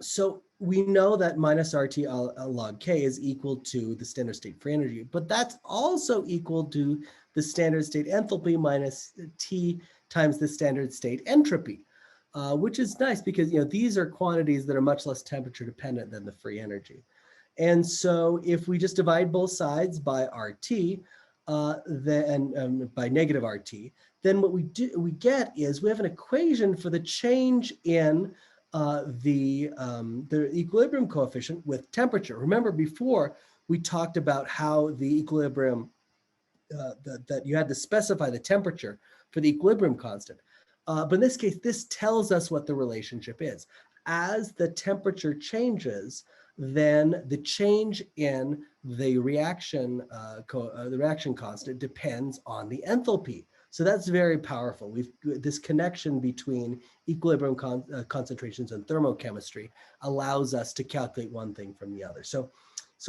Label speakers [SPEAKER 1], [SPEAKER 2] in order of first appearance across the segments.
[SPEAKER 1] So we know that minus RT log K is equal to the standard state free energy, but that's also equal to the standard state enthalpy minus T times the standard state entropy, which is nice because these are quantities that are much less temperature dependent than the free energy. And so if we just divide both sides by RT, then by negative RT, then what we get is we have an equation for the change in the equilibrium coefficient with temperature. Remember before we talked about how the equilibrium, that you had to specify the temperature for the equilibrium constant. But in this case, this tells us what the relationship is. As the temperature changes, then the change in the reaction constant depends on the enthalpy. So that's very powerful. This connection between equilibrium concentrations and thermochemistry allows us to calculate one thing from the other. So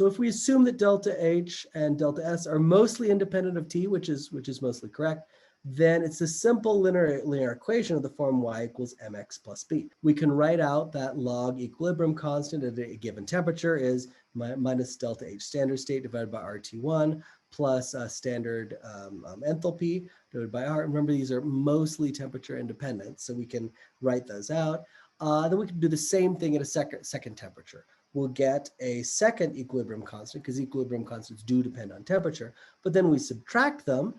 [SPEAKER 1] if we assume that delta H and delta S are mostly independent of T, which is mostly correct, then it's a simple linear equation of the form y equals mx plus b. We can write out that log equilibrium constant at a given temperature is minus delta H standard state divided by RT1 plus standard enthalpy divided by R. Remember, these are mostly temperature independent, so we can write those out. Then we can do the same thing at a second temperature. We'll get a second equilibrium constant because equilibrium constants do depend on temperature, but then we subtract them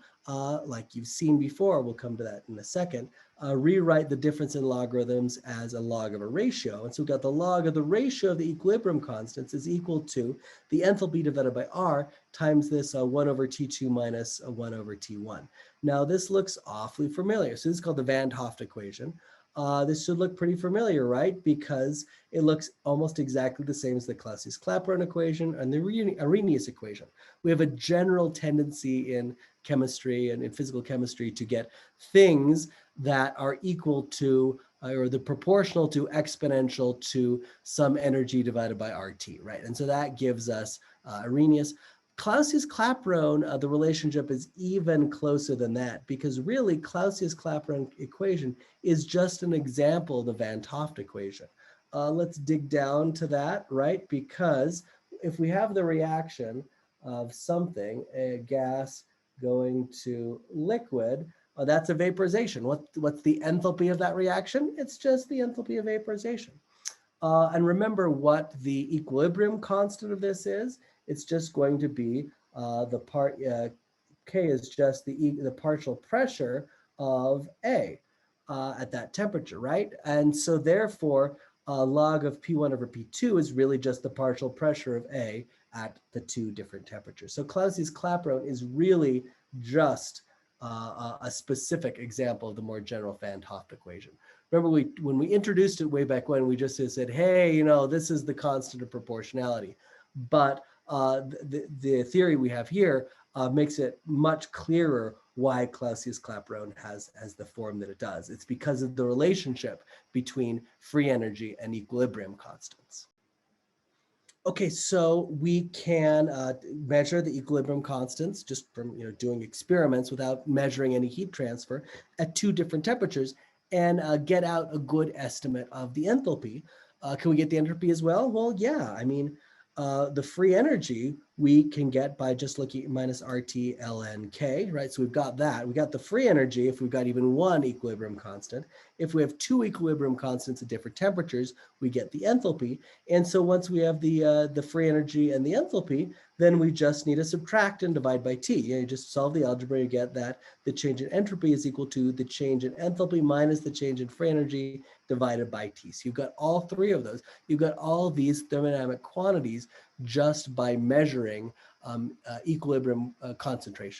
[SPEAKER 1] like you've seen before. We'll come to that in a second. Rewrite the difference in logarithms as a log of a ratio. And so we've got the log of the ratio of the equilibrium constants is equal to the enthalpy divided by R times this 1 over T2 minus 1 over T1. Now this looks awfully familiar. So this is called the Van 't Hoff equation. This should look pretty familiar, right? Because it looks almost exactly the same as the Clausius-Clapeyron equation and the Arrhenius equation. We have a general tendency in chemistry and in physical chemistry to get things that are equal to or the proportional to exponential to some energy divided by RT, right? And so that gives us Arrhenius. Clausius-Clapeyron, the relationship is even closer than that because really Clausius-Clapeyron equation is just an example of the Van 't Hoff equation. Let's dig down to that, right? Because if we have the reaction of something, a gas going to liquid, that's a vaporization. What's the enthalpy of that reaction? It's just the enthalpy of vaporization. And remember what the equilibrium constant of this is. It's just going to be the part, K is just the partial pressure of A at that temperature, right? And so therefore, log of P1 over P2 is really just the partial pressure of A at the two different temperatures. So Clausius-Clapeyron is really just a specific example of the more general Van 't Hoff equation. Remember, when we introduced it way back when, we just said, hey, this is the constant of proportionality. But the theory we have here makes it much clearer why Clausius-Clapeyron has the form that it does. It's because of the relationship between free energy and equilibrium constants. Okay, so we can measure the equilibrium constants just from doing experiments without measuring any heat transfer at two different temperatures and get out a good estimate of the enthalpy. Can we get the entropy as well? Well, yeah. I mean, the free energy we can get by just looking at minus RT ln K, right? So we've got that. We got the free energy if we've got even one equilibrium constant. If we have two equilibrium constants at different temperatures, we get the enthalpy. And so once we have the free energy and the enthalpy, then we just need to subtract and divide by T. You just solve the algebra, you get that the change in entropy is equal to the change in enthalpy minus the change in free energy divided by T. So you've got all three of those. You've got all these thermodynamic quantities just by measuring equilibrium concentration.